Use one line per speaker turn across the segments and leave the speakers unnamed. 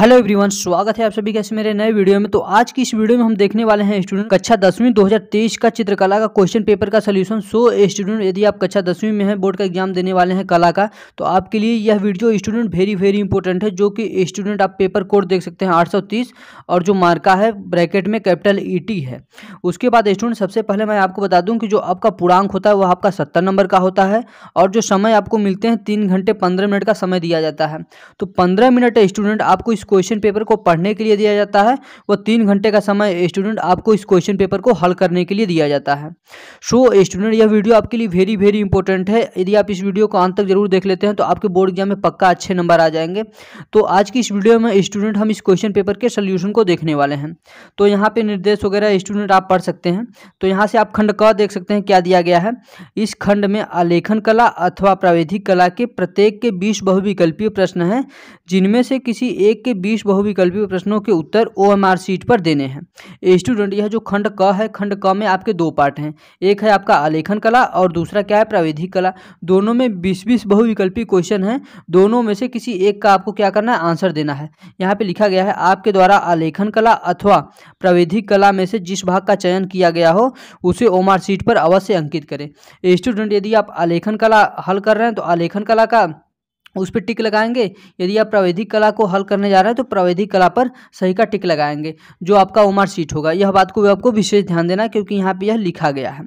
Hello everyone, स्वागत है आप सभी का इस मेरे नए वीडियो में। तो आज की इस वीडियो में हम देखने वाले हैं स्टूडेंट कक्षा 10वीं 2023 का चित्रकला का क्वेश्चन पेपर का सलूशन। स्टूडेंट, यदि आप कक्षा 10वीं में हैं, बोर्ड का एग्जाम देने वाले हैं कला का, तो आपके लिए यह वीडियो स्टूडेंट वेरी इंपॉर्टेंट है। जो कि स्टूडेंट आप पेपर कोड देख सकते हैं 830 और जो मार्का है ब्रैकेट में कैपिटल ET है। उसके बाद स्टूडेंट सबसे पहले मैं आपको बता दूँ कि जो आपका पूर्णांक होता है वह आपका 70 नंबर का होता है और जो समय आपको मिलते हैं 3 घंटे 15 मिनट का समय दिया जाता है। तो 15 मिनट स्टूडेंट आपको इस क्वेश्चन पेपर को पढ़ने के लिए दिया जाता है, वो 3 घंटे का समय स्टूडेंट आपको इस क्वेश्चन पेपर को हल करने के लिए दिया जाता है। स्टूडेंट, यह वीडियो आपके लिए वेरी इंपॉर्टेंट है। यदि आप इस वीडियो को अंत तक जरूर देख लेते हैं तो आपके बोर्ड एग्जाम में पक्का अच्छे नंबर आ जाएंगे। तो आज की इस वीडियो में स्टूडेंट हम इस क्वेश्चन पेपर के सोल्यूशन को देखने वाले हैं। तो यहाँ पे निर्देश वगैरह स्टूडेंट आप पढ़ सकते हैं। तो यहाँ से आप खंड क देख सकते हैं क्या दिया गया है। इस खंड में आलेखन कला अथवा प्राविधिक कला के प्रत्येक के 20 बहुविकल्पीय प्रश्न हैं, जिनमें से किसी एक के 20 बहुविकल्पीय प्रश्नों के उत्तर OMR शीट पर देने हैं। स्टूडेंट, यह जो खंड क है, खंड क में आपके 2 पार्ट हैं। एक है आपका आलेखन कला और दूसरा क्या है, प्राविधिक कला। दोनों में 20 बहुविकल्पीय क्वेश्चन हैं। दोनों में से किसी एक का आपको क्या करना है, आंसर देना है। यहाँ पे लिखा गया है आपके द्वारा आलेखन कला अथवा प्राविधिक कला में से जिस भाग का चयन किया गया हो उसे OMR शीट पर अवश्य अंकित करें। स्टूडेंट, यदि आप आलेखन कला हल कर रहे हैं तो आलेखन कला का उस पर टिक लगाएंगे। यदि आप प्राविधिक कला को हल करने जा रहे हैं तो प्राविधिक कला पर सही का टिक लगाएंगे, जो आपका OMR शीट होगा। यह बात को भी आपको विशेष ध्यान देना क्योंकि यहाँ पे यह लिखा गया है।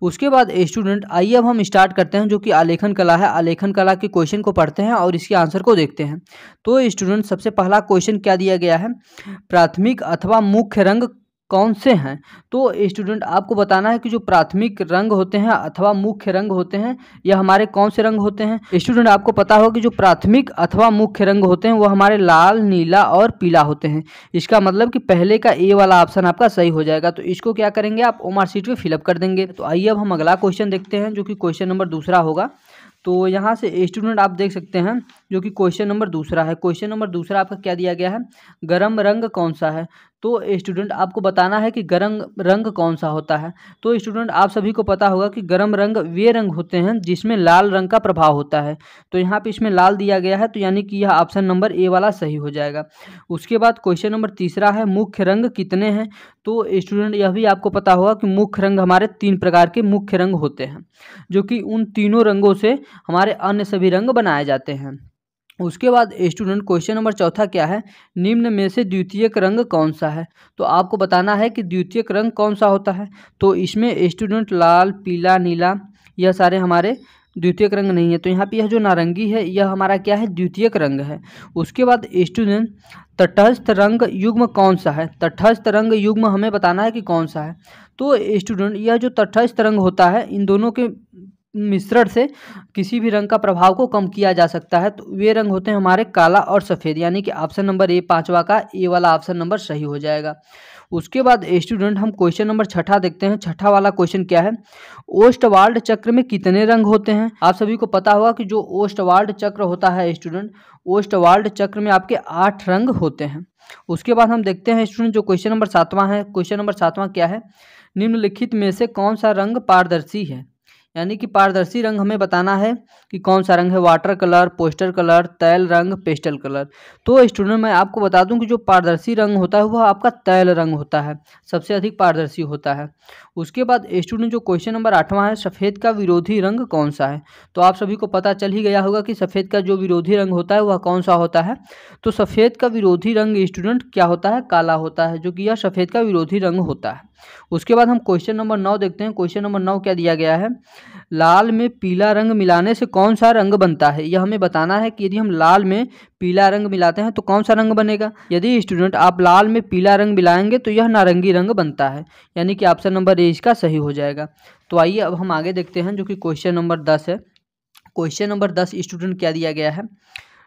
उसके बाद स्टूडेंट आइए अब हम स्टार्ट करते हैं, जो कि आलेखन कला है। आलेखन कला के क्वेश्चन को पढ़ते हैं और इसके आंसर को देखते हैं। तो स्टूडेंट सबसे पहला क्वेश्चन क्या दिया गया है, प्राथमिक अथवा मुख्य रंग कौन से हैं। तो स्टूडेंट आपको बताना है कि जो प्राथमिक रंग होते हैं अथवा मुख्य रंग होते हैं, यह हमारे कौन से रंग होते हैं। स्टूडेंट आपको पता होगा कि जो प्राथमिक अथवा मुख्य रंग होते हैं वो हमारे लाल, नीला और पीला होते हैं। इसका मतलब कि पहले का ए वाला ऑप्शन आपका सही हो जाएगा। तो इसको क्या करेंगे, आप OMR शीट पे फिलअप कर देंगे। तो आइए अब हम अगला क्वेश्चन देखते हैं, जो कि क्वेश्चन नंबर दूसरा होगा। तो यहाँ से स्टूडेंट आप देख सकते हैं जो कि क्वेश्चन नंबर दूसरा है। क्वेश्चन नंबर दूसरा आपका क्या दिया गया है, गर्म रंग कौन सा है। तो स्टूडेंट आपको बताना है कि गर्म रंग कौन सा होता है। तो स्टूडेंट आप सभी को पता होगा कि गर्म रंग वे रंग होते हैं जिसमें लाल रंग का प्रभाव होता है। तो यहाँ पे इसमें लाल दिया गया है, तो यानी कि यह ऑप्शन नंबर ए वाला सही हो जाएगा। उसके बाद क्वेश्चन नंबर तीसरा है, मुख्य रंग कितने हैं। तो स्टूडेंट यह भी आपको पता होगा कि मुख्य रंग हमारे 3 प्रकार के मुख्य रंग होते हैं, जो कि उन तीनों रंगों से हमारे अन्य सभी रंग बनाए जाते हैं। उसके बाद स्टूडेंट क्वेश्चन नंबर चौथा क्या है, निम्न में से द्वितीयक रंग कौन सा है। तो आपको बताना है कि द्वितीयक रंग कौन सा होता है। तो इसमें स्टूडेंट लाल, पीला, नीला यह सारे हमारे द्वितीयक रंग नहीं है। तो यहाँ पे यह जो नारंगी है यह हमारा क्या है, द्वितीयक रंग है। उसके बाद स्टूडेंट तटस्थ रंग युग्म कौन सा है। तटस्थ रंग युग्म हमें बताना है कि कौन सा है। तो स्टूडेंट यह जो तटस्थ रंग होता है, इन दोनों के मिश्रण से किसी भी रंग का प्रभाव को कम किया जा सकता है। तो वे रंग होते हैं हमारे काला और सफ़ेद, यानी कि ऑप्शन नंबर ए, पांचवा का ए वाला ऑप्शन नंबर सही हो जाएगा। उसके बाद स्टूडेंट हम क्वेश्चन नंबर छठा देखते हैं। छठा वाला क्वेश्चन क्या है, ओस्टवाल्ड चक्र में कितने रंग होते हैं। आप सभी को पता होगा कि जो ओस्टवाल्ड चक्र होता है स्टूडेंट, ओस्टवाल्ड चक्र में आपके 8 रंग होते हैं। उसके बाद हम देखते हैं स्टूडेंट जो क्वेश्चन नंबर 7वां है। क्वेश्चन नंबर 7वां क्या है, निम्नलिखित में से कौन सा रंग पारदर्शी है। यानी कि पारदर्शी रंग हमें बताना है कि कौन सा रंग है, वाटर कलर, पोस्टर कलर, तैल रंग, पेस्टल कलर। तो स्टूडेंट मैं आपको बता दूं कि जो पारदर्शी रंग होता है वह आपका तैल रंग होता है, सबसे अधिक पारदर्शी होता है। उसके बाद स्टूडेंट जो क्वेश्चन नंबर 8वां है, सफ़ेद का विरोधी रंग कौन सा है। तो आप सभी को पता चल ही गया होगा कि सफ़ेद का जो विरोधी रंग होता है वह कौन सा होता है। तो सफ़ेद का विरोधी रंग स्टूडेंट क्या होता है, काला होता है, जो कि यह सफ़ेद का विरोधी रंग होता है। उसके बाद हम क्वेश्चन नंबर 9 देखते हैं। क्वेश्चन नंबर 9 क्या दिया गया है, लाल में पीला रंग मिलाने से कौन सा रंग बनता है। यह हमें बताना है कि यदि हम लाल में पीला रंग मिलाते हैं तो कौन सा रंग बनेगा। यदि स्टूडेंट आप लाल में पीला रंग मिलाएंगे तो यह नारंगी रंग बनता है, यानी कि ऑप्शन नंबर ए इसका सही हो जाएगा। तो आइए अब हम आगे देखते हैं, जो कि क्वेश्चन नंबर 10 है। क्वेश्चन नंबर 10 स्टूडेंट क्या दिया गया है,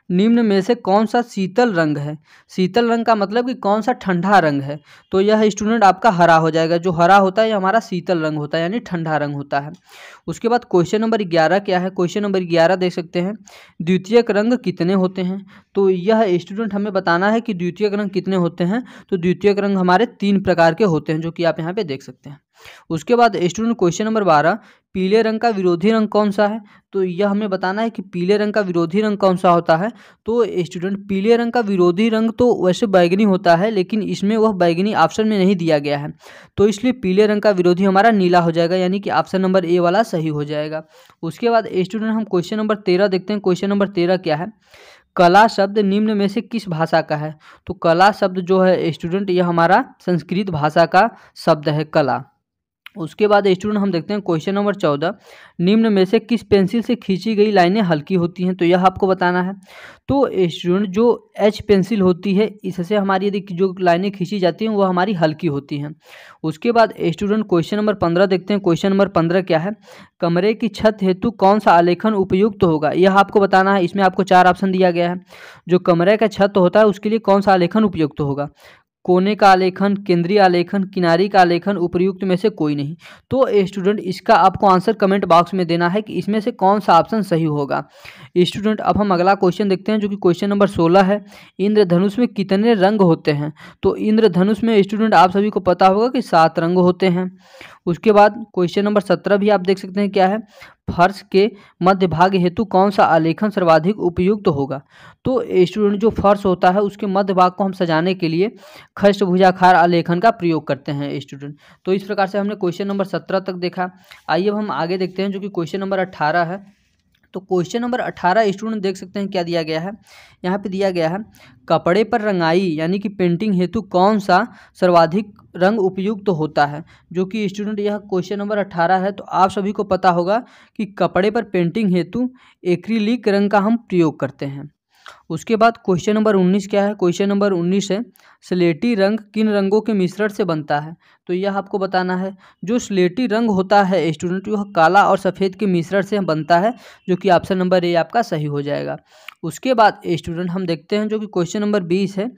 निम्न में से कौन सा शीतल रंग है। शीतल रंग का मतलब कि कौन सा ठंडा रंग है। तो यह स्टूडेंट आपका हरा हो जाएगा। जो हरा होता है यह हमारा शीतल रंग होता है, यानी ठंडा रंग होता है। उसके बाद क्वेश्चन नंबर 11 क्या है। क्वेश्चन नंबर 11 देख सकते हैं, द्वितीयक रंग कितने होते हैं। तो यह स्टूडेंट हमें बताना है कि द्वितीयक रंग कितने होते हैं। तो द्वितीयक रंग हमारे 3 प्रकार के होते हैं, जो कि आप यहाँ पे देख सकते हैं। उसके बाद स्टूडेंट क्वेश्चन नंबर 12, पीले रंग का विरोधी रंग कौन सा है? तो यह हमें बताना है कि पीले रंग का विरोधी रंग कौन सा होता है। तो स्टूडेंट पीले रंग का विरोधी रंग तो वैसे बैगनी होता है, लेकिन इसमें वह बैगनी ऑप्शन में नहीं दिया गया है, तो इसलिए पीले रंग का विरोधी हमारा नीला हो जाएगा, यानी कि ऑप्शन नंबर ए वाला सही हो जाएगा। उसके बाद स्टूडेंट हम क्वेश्चन नंबर 13 देखते हैं। क्वेश्चन नंबर 13 क्या है? कला शब्द निम्न में से किस भाषा का है? तो कला शब्द जो है स्टूडेंट यह हमारा संस्कृत भाषा का शब्द है, कला। उसके बाद स्टूडेंट हम देखते हैं क्वेश्चन नंबर 14, निम्न में से किस पेंसिल से खींची गई लाइनें हल्की होती हैं? तो यह आपको बताना है। तो स्टूडेंट जो एच पेंसिल होती है, इससे हमारी यदि जो लाइनें खींची जाती हैं वो हमारी हल्की होती हैं। उसके बाद स्टूडेंट क्वेश्चन नंबर 15 देखते हैं। क्वेश्चन नंबर 15 क्या है? कमरे की छत हेतु कौन सा आलेखन उपयुक्त होगा? यह आपको बताना है। इसमें आपको 4 ऑप्शन दिया गया है। जो कमरे का छत होता है उसके लिए कौन सा आलेखन उपयुक्त होगा? कोने का आलेखन, केंद्रीय आलेखन, किनारी का आलेखन, उपयुक्त में से कोई नहीं। तो स्टूडेंट इसका आपको आंसर कमेंट बॉक्स में देना है कि इसमें से कौन सा ऑप्शन सही होगा। स्टूडेंट अब हम अगला क्वेश्चन देखते हैं, जो कि क्वेश्चन नंबर 16 है। इंद्रधनुष में कितने रंग होते हैं? तो इंद्रधनुष में स्टूडेंट आप सभी को पता होगा कि 7 रंग होते हैं। उसके बाद क्वेश्चन नंबर 17 भी आप देख सकते हैं क्या है? फर्श के मध्य भाग हेतु कौन सा आलेखन सर्वाधिक उपयुक्त होगा? तो स्टूडेंट जो फर्श होता है उसके मध्य भाग को हम सजाने के लिए खष्टभुजाकार आलेखन का प्रयोग करते हैं स्टूडेंट। तो इस प्रकार से हमने क्वेश्चन नंबर 17 तक देखा। आइए अब हम आगे देखते हैं, जो कि क्वेश्चन नंबर 18 है। तो क्वेश्चन नंबर 18 स्टूडेंट देख सकते हैं क्या दिया गया है। यहाँ पे दिया गया है, कपड़े पर रंगाई यानी कि पेंटिंग हेतु कौन सा सर्वाधिक रंग उपयुक्त होता है? जो कि स्टूडेंट यह क्वेश्चन नंबर 18 है। तो आप सभी को पता होगा कि कपड़े पर पेंटिंग हेतु एक्रिलिक रंग का हम प्रयोग करते हैं। उसके बाद क्वेश्चन नंबर 19 क्या है? क्वेश्चन नंबर 19 है, स्लेटी रंग किन रंगों के मिश्रण से बनता है? तो यह आपको बताना है। जो स्लेटी रंग होता है स्टूडेंट वह काला और सफ़ेद के मिश्रण से बनता है, जो कि ऑप्शन नंबर ए आपका सही हो जाएगा। उसके बाद स्टूडेंट हम देखते हैं, जो कि क्वेश्चन नंबर 20 है,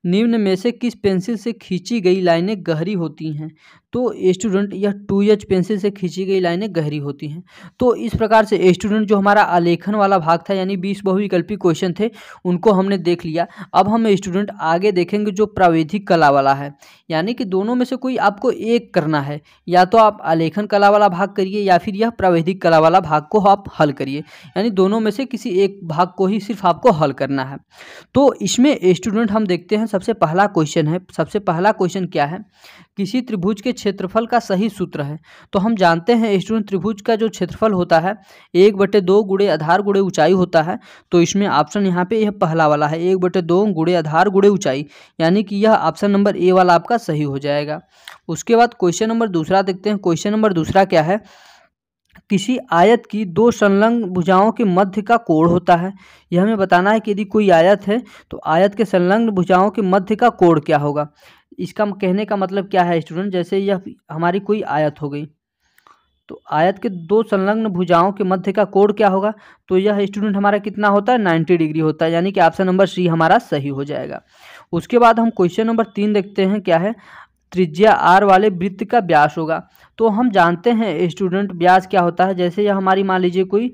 निम्न में से किस पेंसिल से खींची गई लाइनें गहरी होती हैं? तो स्टूडेंट यह 2H पेंसिल से खींची गई लाइनें गहरी होती हैं। तो इस प्रकार से स्टूडेंट जो हमारा आलेखन वाला भाग था, यानी 20 बहुविकल्पी क्वेश्चन थे, उनको हमने देख लिया। अब हम स्टूडेंट आगे देखेंगे जो प्राविधिक कला वाला है, यानी कि दोनों में से कोई आपको एक करना है। या तो आप आलेखन कला वाला भाग करिए या फिर यह प्राविधिक कला वाला भाग को आप हल करिए, यानी दोनों में से किसी एक भाग को ही सिर्फ आपको हल करना है। तो इसमें स्टूडेंट हम देखते हैं, सबसे पहला क्वेश्चन है। सबसे पहला क्वेश्चन क्या है? किसी त्रिभुज के क्षेत्रफल का सही सूत्र है। तो हम जानते हैं स्टूडेंट त्रिभुज का जो क्षेत्रफल होता है 1/2 गुणे आधार गुणे ऊंचाई होता है। तो इसमें ऑप्शन यहाँ पे यह पहला वाला है, 1/2 गुणे आधार गुणे ऊंचाई, यानी कि यह ऑप्शन नंबर ए वाला आपका सही हो जाएगा। उसके बाद क्वेश्चन नंबर दूसरा देखते हैं। क्वेश्चन नंबर दूसरा क्या है? किसी आयत की 2 संलग्न भुजाओं के मध्य का कोण होता है। यह हमें बताना है कि यदि कोई आयत है तो आयत के संलग्न भुजाओं के मध्य का कोण क्या होगा। इसका कहने का मतलब क्या है स्टूडेंट? जैसे यह हमारी कोई आयत हो गई, तो आयत के 2 संलग्न भुजाओं के मध्य का कोण क्या होगा? तो यह स्टूडेंट हमारा कितना होता है? 90 डिग्री होता है, यानी कि ऑप्शन नंबर सी हमारा सही हो जाएगा। उसके बाद हम क्वेश्चन नंबर 3 देखते हैं क्या है? त्रिज्या r वाले वृत्त का व्यास होगा। तो हम जानते हैं स्टूडेंट व्यास क्या होता है। जैसे यह हमारी मान लीजिए कोई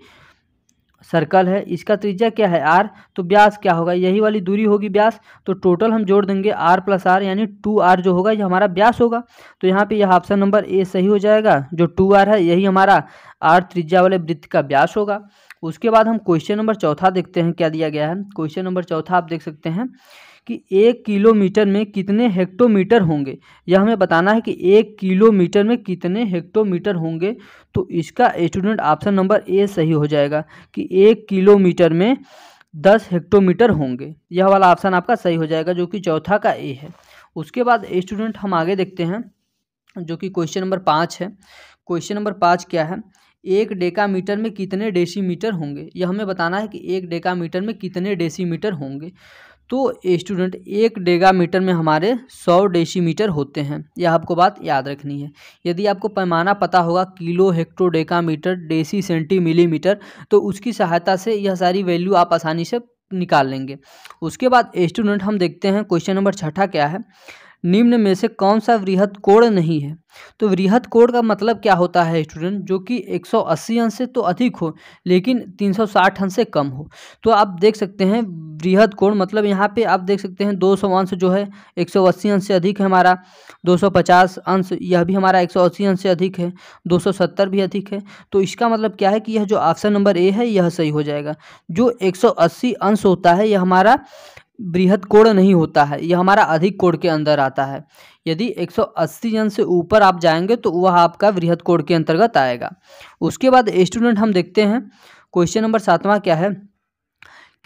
सर्कल है, इसका त्रिज्या क्या है? r, तो व्यास क्या होगा? यही वाली दूरी होगी व्यास। तो टोटल हम जोड़ देंगे r + r, यानी 2r जो होगा ये हमारा व्यास होगा। तो यहाँ पे यह ऑप्शन नंबर ए सही हो जाएगा। जो 2r है यही हमारा r त्रिज्या वाले वृत्त का व्यास होगा। उसके बाद हम क्वेश्चन नंबर चौथा देखते हैं क्या दिया गया है। क्वेश्चन नंबर चौथा आप देख सकते हैं कि 1 किलोमीटर में कितने हेक्टोमीटर होंगे। यह हमें बताना है कि 1 किलोमीटर में कितने हेक्टोमीटर होंगे। तो इसका स्टूडेंट ऑप्शन नंबर ए सही हो जाएगा कि 1 किलोमीटर में 10 हेक्टोमीटर होंगे। यह वाला ऑप्शन आपका सही हो जाएगा, जो कि चौथा का ए है। उसके बाद स्टूडेंट हम आगे देखते हैं, जो कि क्वेश्चन नंबर 5 है। क्वेश्चन नंबर 5 क्या है? 1 डेकामीटर में कितने डेसीमीटर होंगे। यह हमें बताना है कि 1 डेकामीटर में कितने डेसीमीटर होंगे। तो स्टूडेंट 1 डेकामीटर में हमारे 100 डेसीमीटर होते हैं। यह आपको बात याद रखनी है। यदि आपको पैमाना पता होगा kilo, hecto, decametre, deci, centi, millimetre, तो उसकी सहायता से यह सारी वैल्यू आप आसानी से निकाल लेंगे। उसके बाद स्टूडेंट हम देखते हैं क्वेश्चन नंबर 6 क्या है? निम्न में से कौन सा वृहद कोण नहीं है। तो वृहद कोण का मतलब क्या होता है स्टूडेंट, जो कि 180 अंश से तो अधिक हो लेकिन 360 अंश से कम हो। तो आप देख सकते हैं वृहद कोण मतलब यहाँ पे आप देख सकते हैं 200 अंश जो है 180 अंश से अधिक है हमारा, 250 अंश यह भी हमारा 180 अंश से अधिक है, 270 भी अधिक है। तो इसका मतलब क्या है कि यह जो ऑप्शन नंबर ए है यह सही हो जाएगा। जो 180 अंश होता है यह हमारा बृहद कोण नहीं होता है, यह हमारा अधिक कोण के अंदर आता है। यदि 180 अंश से ऊपर आप जाएंगे तो वह आपका बृहद कोण के अंतर्गत आएगा। उसके बाद स्टूडेंट हम देखते हैं क्वेश्चन नंबर 7वां क्या है।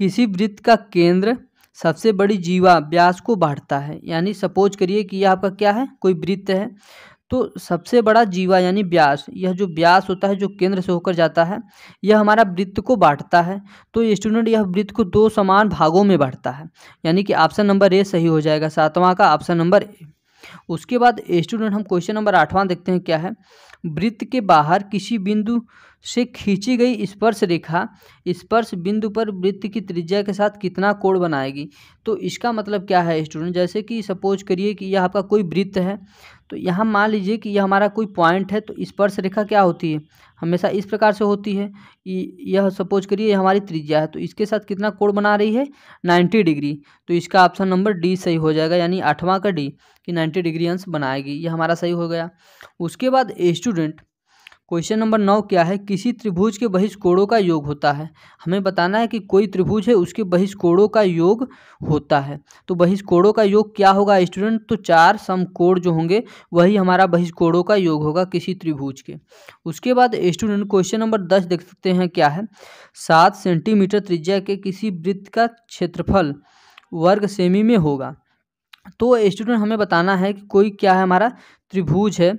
किसी वृत्त का केंद्र सबसे बड़ी जीवा व्यास को बांटता है। यानी सपोज करिए कि यह आपका क्या है, कोई वृत्त है, तो सबसे बड़ा जीवा यानी व्यास, यह जो व्यास होता है जो केंद्र से होकर जाता है यह हमारा वृत्त को बांटता है। तो ये स्टूडेंट यह वृत्त को 2 समान भागों में बांटता है, यानी कि ऑप्शन नंबर ए सही हो जाएगा, 7वां का ऑप्शन नंबर ए। उसके बाद स्टूडेंट हम क्वेश्चन नंबर 8वां देखते हैं क्या है। वृत्त के बाहर किसी बिंदु से खींची गई स्पर्श रेखा स्पर्श बिंदु पर वृत्त की त्रिज्या के साथ कितना कोण बनाएगी। तो इसका मतलब क्या है स्टूडेंट, जैसे कि सपोज करिए कि यह आपका कोई वृत्त है, तो यहाँ मान लीजिए कि यह हमारा कोई पॉइंट है, तो स्पर्श रेखा क्या होती है, हमेशा इस प्रकार से होती है। यह सपोज करिए यह हमारी त्रिज्या है, तो इसके साथ कितना कोण बना रही है, 90 डिग्री। तो इसका ऑप्शन नंबर डी सही हो जाएगा, यानी 8वां का डी कि 90 डिग्री अंश बनाएगी, यह हमारा सही हो गया। उसके बाद स्टूडेंट क्वेश्चन नंबर 9 क्या है। किसी त्रिभुज के बहिष्कोणों का योग होता है। हमें बताना है कि कोई त्रिभुज है उसके बहिष्कोणों का योग होता है। तो बहिष्कोणों का योग क्या होगा स्टूडेंट, तो 4 समकोण जो होंगे वही हमारा बहिष्कोणों का योग होगा किसी त्रिभुज के। उसके बाद स्टूडेंट क्वेश्चन नंबर 10 देख सकते हैं क्या है। 7 सेंटीमीटर त्रिज्या के किसी वृत्त का क्षेत्रफल वर्ग सेमी में होगा। तो स्टूडेंट हमें बताना है कि कोई क्या है हमारा त्रिभुज है,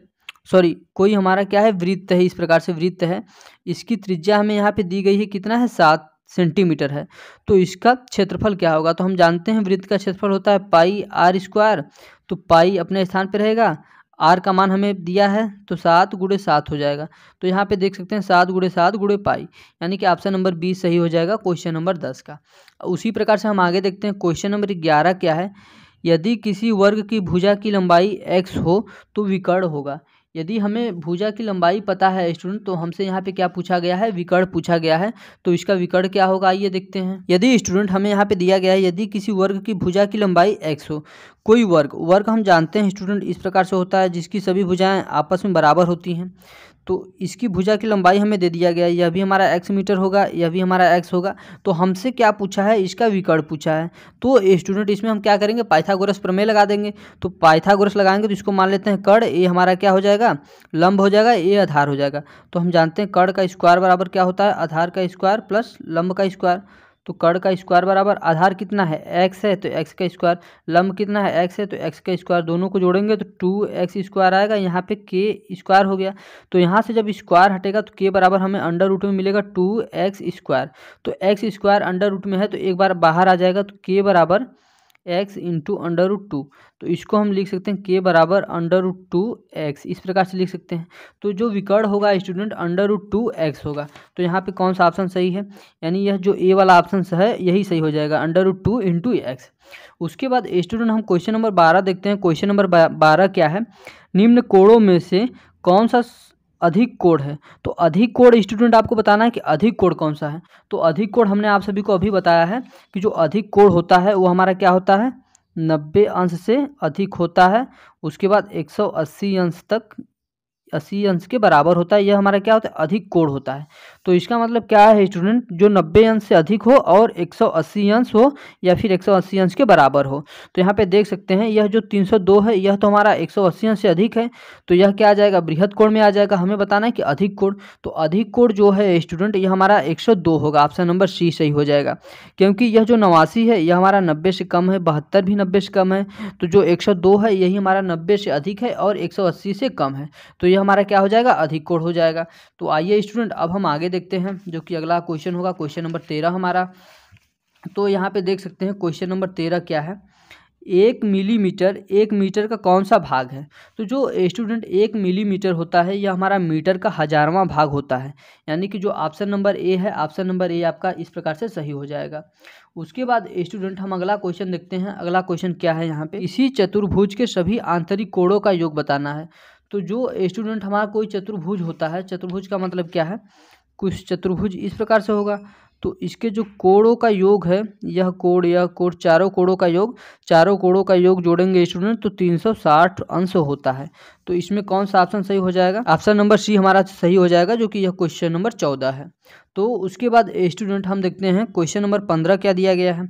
सॉरी कोई हमारा क्या है वृत्त है, इस प्रकार से वृत्त है, इसकी त्रिज्या हमें यहाँ पे दी गई है कितना है, 7 सेंटीमीटर है। तो इसका क्षेत्रफल क्या होगा, तो हम जानते हैं वृत्त का क्षेत्रफल होता है पाई आर स्क्वायर। तो पाई अपने स्थान पर रहेगा, आर का मान हमें दिया है तो 7 × 7 हो जाएगा। तो यहाँ पे देख सकते हैं 7 × 7 × पाई, यानी कि ऑप्शन नंबर बी सही हो जाएगा क्वेश्चन नंबर 10 का। उसी प्रकार से हम आगे देखते हैं क्वेश्चन नंबर 11 क्या है। यदि किसी वर्ग की भुजा की लंबाई x हो तो विकर्ण होगा। यदि हमें भुजा की लंबाई पता है स्टूडेंट, तो हमसे यहाँ पे क्या पूछा गया है, विकर्ण पूछा गया है। तो इसका विकर्ण क्या होगा आइए देखते हैं। यदि स्टूडेंट हमें यहाँ पे दिया गया है यदि किसी वर्ग की भुजा की लंबाई x हो, कोई वर्ग हम जानते हैं स्टूडेंट इस प्रकार से होता है जिसकी सभी भुजाएं आपस में बराबर होती हैं। तो इसकी भुजा की लंबाई हमें दे दिया गया है, यह भी हमारा x मीटर होगा, यह भी हमारा x होगा। तो हमसे क्या पूछा है, इसका विकर्ण पूछा है। तो स्टूडेंट इसमें हम क्या करेंगे, पाइथागोरस प्रमेय लगा देंगे। तो पाइथागोरस लगाएंगे तो इसको मान लेते हैं कर्ण, ए हमारा क्या हो जाएगा, लंब हो जाएगा, ए आधार हो जाएगा। तो हम जानते हैं कर्ण का स्क्वायर बराबर क्या होता है, आधार का स्क्वायर प्लस लंब का स्क्वायर। तो कर्ण का स्क्वायर बराबर आधार कितना है, x है तो x का स्क्वायर, लंब कितना है, x है तो x का स्क्वायर, दोनों को जोड़ेंगे तो 2x स्क्वायर आएगा, यहाँ पे k स्क्वायर हो गया। तो यहाँ से जब स्क्वायर हटेगा तो k बराबर हमें अंडर रूट में मिलेगा 2x स्क्वायर। तो x स्क्वायर अंडर रूट में है तो एक बार बाहर आ जाएगा, तो k बराबर x इंटू अंडर रूट 2। तो इसको हम लिख सकते हैं k बराबर अंडर रूट 2x, इस प्रकार से लिख सकते हैं। तो जो विकर्ण होगा स्टूडेंट अंडर रूट 2x होगा। तो यहाँ पे कौन सा ऑप्शन सही है, यानी यह जो ए वाला ऑप्शन है यही सही हो जाएगा, अंडर रूट 2 इंटू x। उसके बाद स्टूडेंट हम क्वेश्चन नंबर 12 देखते हैं। क्वेश्चन नंबर 12 क्या है, निम्न कोणों में से कौन सा अधिक कोण है। तो अधिक कोण स्टूडेंट आपको बताना है कि अधिक कोण कौन सा है। तो अधिक कोण हमने आप सभी को अभी बताया है कि जो अधिक कोण होता है वो हमारा क्या होता है, 90 अंश से अधिक होता है। उसके बाद 180 अंश तक 80 अंश के बराबर होता है, यह हमारा क्या होता है, अधिक कोण होता है। तो इसका मतलब क्या है स्टूडेंट, जो 90 अंश से अधिक हो और 180 अंश हो या फिर 180 अंश के बराबर हो। तो यहाँ पे देख सकते हैं यह जो 302 है यह तो हमारा 180 अंश से अधिक है, तो यह क्या आ जाएगा, बृहद कोण में आ जाएगा। हमें बताना है कि अधिक कोण, तो अधिक कोण जो है स्टूडेंट यह हमारा 102 होगा, ऑप्शन नंबर सी सही हो जाएगा। क्योंकि यह जो 89 है यह हमारा 90 से कम है, 72 भी 90 से कम है। तो जो 102 है यही हमारा 90 से अधिक है और 180 से कम है, तो यह हमारा क्या हो जाएगा, अधिक कोण हो जाएगा। तो आइए स्टूडेंट अब हम आगे देखते हैं जो कि अगला क्वेश्चन होगा, क्वेश्चन नंबर 13 हमारा। तो यहाँ पे देख सकते हैं क्वेश्चन नंबर 13 क्या है। 1 मिलीमीटर 1 मीटर का कौन सा भाग है? तो जो स्टूडेंट 1 मिलीमीटर होता है यह हमारा मीटर का 1000वां भाग होता है, यानी कि जो ऑप्शन नंबर ए है, ऑप्शन नंबर ए आपका इस प्रकार से सही हो जाएगा। उसके बाद स्टूडेंट हम अगला क्वेश्चन देखते हैं। अगला क्वेश्चन क्या है यहाँ पे, इसी चतुर्भुज के सभी आंतरिक कोणों का योग बताना है। तो जो स्टूडेंट हमारा कोई चतुर्भुज होता है, चतुर्भुज का मतलब क्या है, कुछ चतुर्भुज इस प्रकार से होगा, तो इसके जो कोणों का योग है, यह कोण चारों कोणों का योग जोड़ेंगे स्टूडेंट तो 360 अंश होता है। तो इसमें कौन सा ऑप्शन सही हो जाएगा? ऑप्शन नंबर सी हमारा सही हो जाएगा, जो कि यह क्वेश्चन नंबर 14 है। तो उसके बाद स्टूडेंट हम देखते हैं क्वेश्चन नंबर 15 क्या दिया गया है।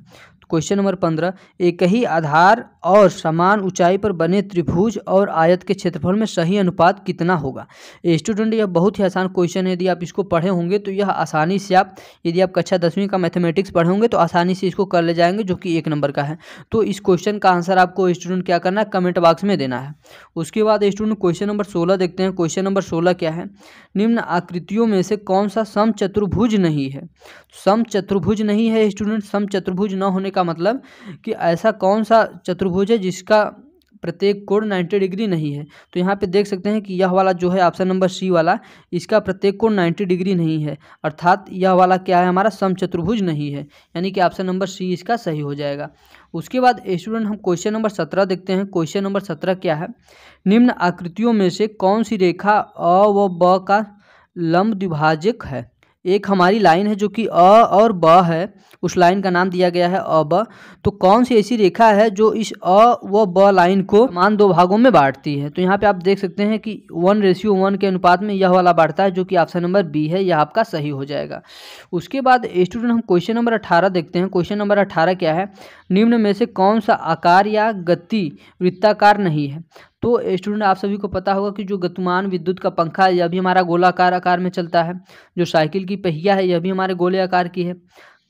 क्वेश्चन नंबर 15, एक ही आधार और समान ऊंचाई पर बने त्रिभुज और आयत के क्षेत्रफल में सही अनुपात कितना होगा? स्टूडेंट यह बहुत ही आसान क्वेश्चन है, यदि आप इसको पढ़े होंगे तो यह आसानी से आप, यदि आप कक्षा 10वीं का मैथमेटिक्स पढ़े होंगे तो आसानी से इसको कर ले जाएंगे, जो कि 1 नंबर का है। तो इस क्वेश्चन का आंसर आपको स्टूडेंट क्या करना है, कमेंट बॉक्स में देना है। उसके बाद स्टूडेंट क्वेश्चन नंबर 16 देखते हैं। क्वेश्चन नंबर 16 क्या है, निम्न आकृतियों में से कौन सा समचतुर्भुज नहीं है? समचतुर्भुज नहीं है स्टूडेंट, समचतुर्भुज न होने का मतलब कि ऐसा कौन सा चतुर्भुज है जिसका प्रत्येक कोण 90 डिग्री नहीं है। तो यहाँ पे देख सकते हैं कि यह वाला जो है ऑप्शन नंबर सी वाला, इसका प्रत्येक कोण 90 डिग्री नहीं है, अर्थात यह वाला क्या है, हमारा समचतुर्भुज नहीं है, यानी कि ऑप्शन नंबर सी इसका सही हो जाएगा। उसके बाद स्टूडेंट हम क्वेश्चन नंबर 17 देखते हैं। क्वेश्चन नंबर 17 क्या है, निम्न आकृतियों में से कौन सी रेखा अ व ब का लंब द्विभाजक है? एक हमारी लाइन है जो कि अ और ब है, उस लाइन का नाम दिया गया है अ ब। तो कौन सी ऐसी रेखा है जो इस अ व ब लाइन को समान 2 भागों में बांटती है? तो यहाँ पे आप देख सकते हैं कि 1:1 के अनुपात में यह वाला बांटता है, जो कि ऑप्शन नंबर बी है, यह आपका सही हो जाएगा। उसके बाद स्टूडेंट हम क्वेश्चन नंबर 18 देखते हैं। क्वेश्चन नंबर 18 क्या है, निम्न में से कौन सा आकार या गति वृत्ताकार नहीं है? तो स्टूडेंट आप सभी को पता होगा कि जो गतिमान विद्युत का पंखा है यह भी हमारा गोलाकार आकार में चलता है। जो साइकिल की पहिया है यह भी हमारे गोले आकार की है।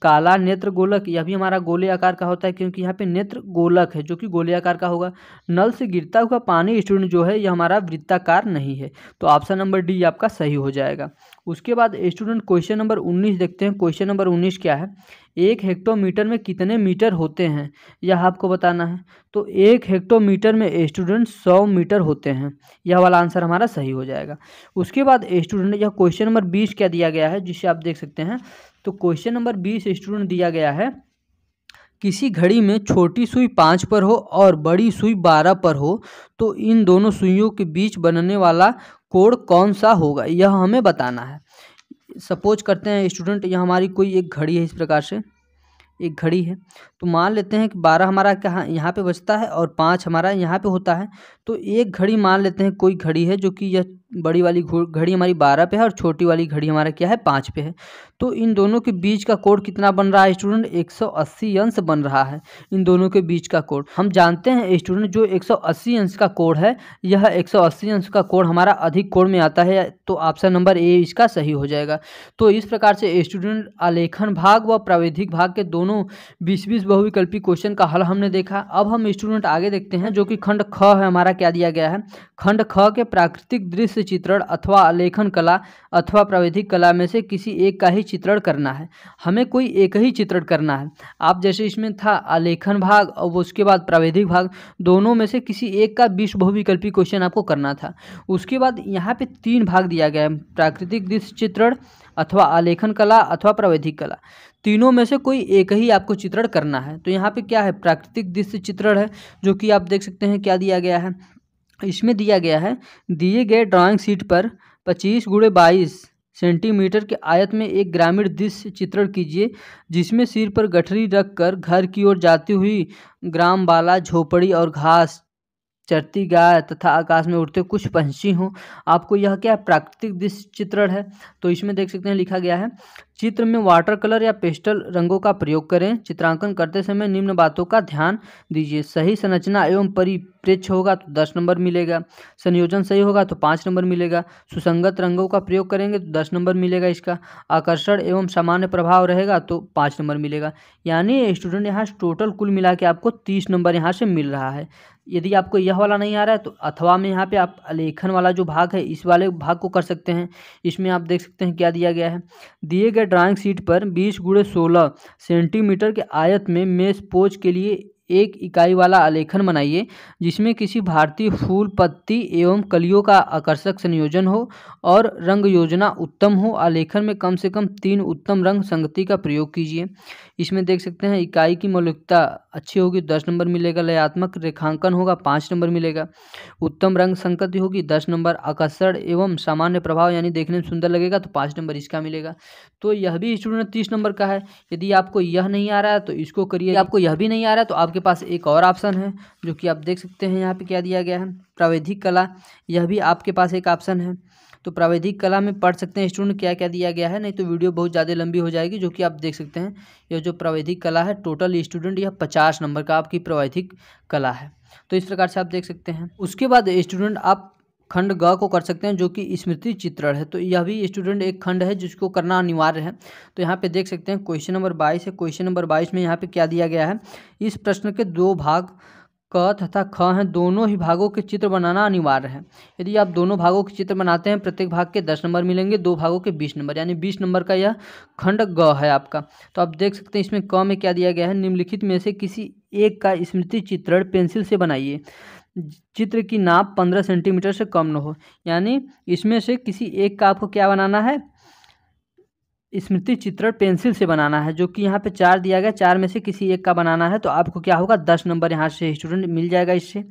काला नेत्र गोलक यह भी हमारा गोले आकार का होता है, क्योंकि यहाँ पे नेत्र गोलक है जो कि गोले आकार का होगा। नल से गिरता हुआ पानी स्टूडेंट जो है यह हमारा वृत्ताकार नहीं है, तो ऑप्शन नंबर डी आपका सही हो जाएगा। उसके बाद स्टूडेंट क्वेश्चन नंबर 19 देखते हैं। क्वेश्चन नंबर 19 क्या है, 1 हेक्टोमीटर में कितने मीटर होते हैं, यह आपको बताना है। तो 1 हेक्टोमीटर में स्टूडेंट 100 मीटर होते हैं, यह वाला आंसर हमारा सही हो जाएगा। उसके बाद स्टूडेंट यह क्वेश्चन नंबर 20 क्या दिया गया है, जिसे आप देख सकते हैं। तो क्वेश्चन नंबर 20 स्टूडेंट दिया गया है, किसी घड़ी में छोटी सुई 5 पर हो और बड़ी सुई 12 पर हो तो इन दोनों सुइयों के बीच बनने वाला कोण कौन सा होगा, यह हमें बताना है। सपोज करते हैं स्टूडेंट यह हमारी कोई एक घड़ी है, इस प्रकार से एक घड़ी है, तो मान लेते हैं कि 12 हमारा कहाँ यहाँ पे बचता है और 5 हमारा यहाँ पे होता है। तो एक घड़ी मान लेते हैं कोई घड़ी है जो कि यह बड़ी वाली घड़ी हमारी 12 पे है और छोटी वाली घड़ी हमारा क्या है 5 पे है। तो इन दोनों के बीच का कोण कितना बन रहा है स्टूडेंट, 180 अंश बन रहा है इन दोनों के बीच का कोण। हम जानते हैं स्टूडेंट जो 180 अंश का कोण है यह 180 अंश का कोण हमारा अधिक कोण में आता है, तो ऑप्शन नंबर ए इसका सही हो जाएगा। तो इस प्रकार से स्टूडेंट आलेखन भाग व प्राविधिक भाग के दोनों 20-20 बहुविकल्पी क्वेश्चन का हल हमने देखा। अब हम स्टूडेंट आगे देखते हैं, जो कि खंड ख है हमारा, क्या दिया गया है। खंड ख के प्राकृतिक दृश्य चित्रण अथवा आलेखन कला अथवा प्राविधिक कला में से किसी एक का ही चित्रण करना है। हमें कोई एक ही चित्रण करना है। आप जैसे इसमें था आलेखन भाग और उसके बाद प्राविधिक भाग, दोनों में से किसी एक का 20 बहुविकल्पी क्वेश्चन आपको करना था। उसके बाद यहाँ पे 3 भाग दिया गया है, प्राकृतिक दृश्य चित्रण अथवा आलेखन कला अथवा प्राविधिक कला, तीनों में से कोई एक ही आपको चित्रण करना है। तो यहाँ पे क्या है, प्राकृतिक दृश्य चित्रण है, जो कि आप देख सकते हैं क्या दिया गया है। इसमें दिया गया है, दिए गए ड्राइंग शीट पर 25x22 सेंटीमीटर के आयत में एक ग्रामीण दृश्य चित्रण कीजिए, जिसमें सिर पर गठरी रखकर घर की ओर जाती हुई ग्रामबाला, झोपड़ी और घास चरती गाय तथा आकाश में उड़ते कुछ पंछी हों। आपको यह क्या प्राकृतिक दृश्य चित्रण है। तो इसमें देख सकते हैं लिखा गया है, चित्र में वाटर कलर या पेस्टल रंगों का प्रयोग करें। चित्रांकन करते समय निम्न बातों का ध्यान दीजिए। सही संरचना एवं परिप्रेक्ष्य होगा तो 10 नंबर मिलेगा, संयोजन सही होगा तो 5 नंबर मिलेगा, सुसंगत रंगों का प्रयोग करेंगे तो 10 नंबर मिलेगा इसका, आकर्षण एवं सामान्य प्रभाव रहेगा तो 5 नंबर मिलेगा। यानी स्टूडेंट यहाँ टोटल कुल मिला के आपको 30 नंबर यहाँ से मिल रहा है। यदि आपको यह वाला नहीं आ रहा है तो अथवा में यहाँ पे आप आलेखन वाला जो भाग है इस वाले भाग को कर सकते हैं। इसमें आप देख सकते हैं क्या दिया गया है, दिए गए ड्राइंग शीट पर 20x16 सेंटीमीटर के आयत में मेष पोज के लिए एक इकाई वाला आलेखन बनाइए जिसमें किसी भारतीय फूल, पत्ती एवं कलियों का आकर्षक संयोजन हो और रंग योजना उत्तम हो। आलेखन में कम से कम 3 उत्तम रंग संगति का प्रयोग कीजिए। इसमें देख सकते हैं इकाई की मौलिकता अच्छी होगी 10 नंबर मिलेगा, लयात्मक रेखांकन होगा 5 नंबर मिलेगा, उत्तम रंग संगति होगी 10 नंबर, आकर्षण एवं सामान्य प्रभाव यानी देखने में सुंदर लगेगा तो 5 नंबर इसका मिलेगा। तो यह भी स्टूडेंट 30 नंबर का है। यदि आपको यह नहीं आ रहा है तो इसको करिए, आपको यह भी नहीं आ रहा है तो आपके पास एक और ऑप्शन है जो कि आप देख सकते हैं यहाँ पे क्या दिया गया है, प्राविधिक कला। यह भी आपके पास एक ऑप्शन है। तो प्राविधिक कला में पढ़ सकते हैं स्टूडेंट क्या क्या दिया गया है, नहीं तो वीडियो बहुत ज़्यादा लंबी हो जाएगी। जो कि आप देख सकते हैं यह जो प्राविधिक कला है टोटल स्टूडेंट यह 50 नंबर का आपकी प्राविधिक कला है। तो इस प्रकार से आप देख सकते हैं। उसके बाद स्टूडेंट आप खंड ग को कर सकते हैं जो कि स्मृति चित्रण है। तो यह भी स्टूडेंट एक खंड है जिसको करना अनिवार्य है। तो यहाँ पे देख सकते हैं क्वेश्चन नंबर 22 है। क्वेश्चन नंबर 22 में यहाँ पे क्या दिया गया है, इस प्रश्न के 2 भाग क तथा ख हैं, दोनों ही भागों के चित्र बनाना अनिवार्य है। यदि आप दोनों भागों के चित्र बनाते हैं प्रत्येक भाग के 10 नंबर मिलेंगे, 2 भागों के 20 नंबर, यानी 20 नंबर का यह खंड ग है आपका। तो आप देख सकते हैं इसमें क में क्या दिया गया है, निम्नलिखित में से किसी एक का स्मृति चित्रण पेंसिल से बनाइए। चित्र की नाप 15 सेंटीमीटर से कम न हो। यानी इसमें से किसी एक का आपको क्या बनाना है, स्मृति चित्रण पेंसिल से बनाना है। जो कि यहाँ पे 4 दिया गया, 4 में से किसी एक का बनाना है। तो आपको क्या होगा 10 नंबर यहाँ से स्टूडेंट मिल जाएगा इससे।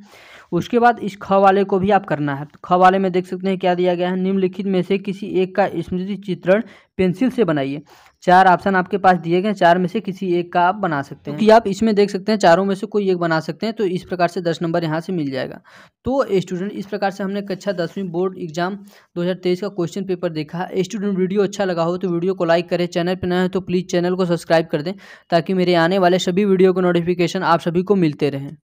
उसके बाद इस ख वाले को भी आप करना है। तो ख वाले में देख सकते हैं क्या दिया गया है, निम्नलिखित में से किसी एक का स्मृति चित्रण पेंसिल से बनाइए। 4 ऑप्शन आपके पास दिए गए, 4 में से किसी एक का आप बना सकते हैं। कि आप इसमें देख सकते हैं चारों में से कोई एक बना सकते हैं। तो इस प्रकार से 10 नंबर यहाँ से मिल जाएगा। तो स्टूडेंट इस प्रकार से हमने कक्षा 10वीं बोर्ड एग्जाम 2023 का क्वेश्चन पेपर देखा है। स्टूडेंट वीडियो अच्छा लगा हो तो वीडियो को लाइक करें, चैनल पर नए हैं तो प्लीज़ चैनल को सब्सक्राइब कर दें ताकि मेरे आने वाले सभी वीडियो को नोटिफिकेशन आप सभी को मिलते रहें।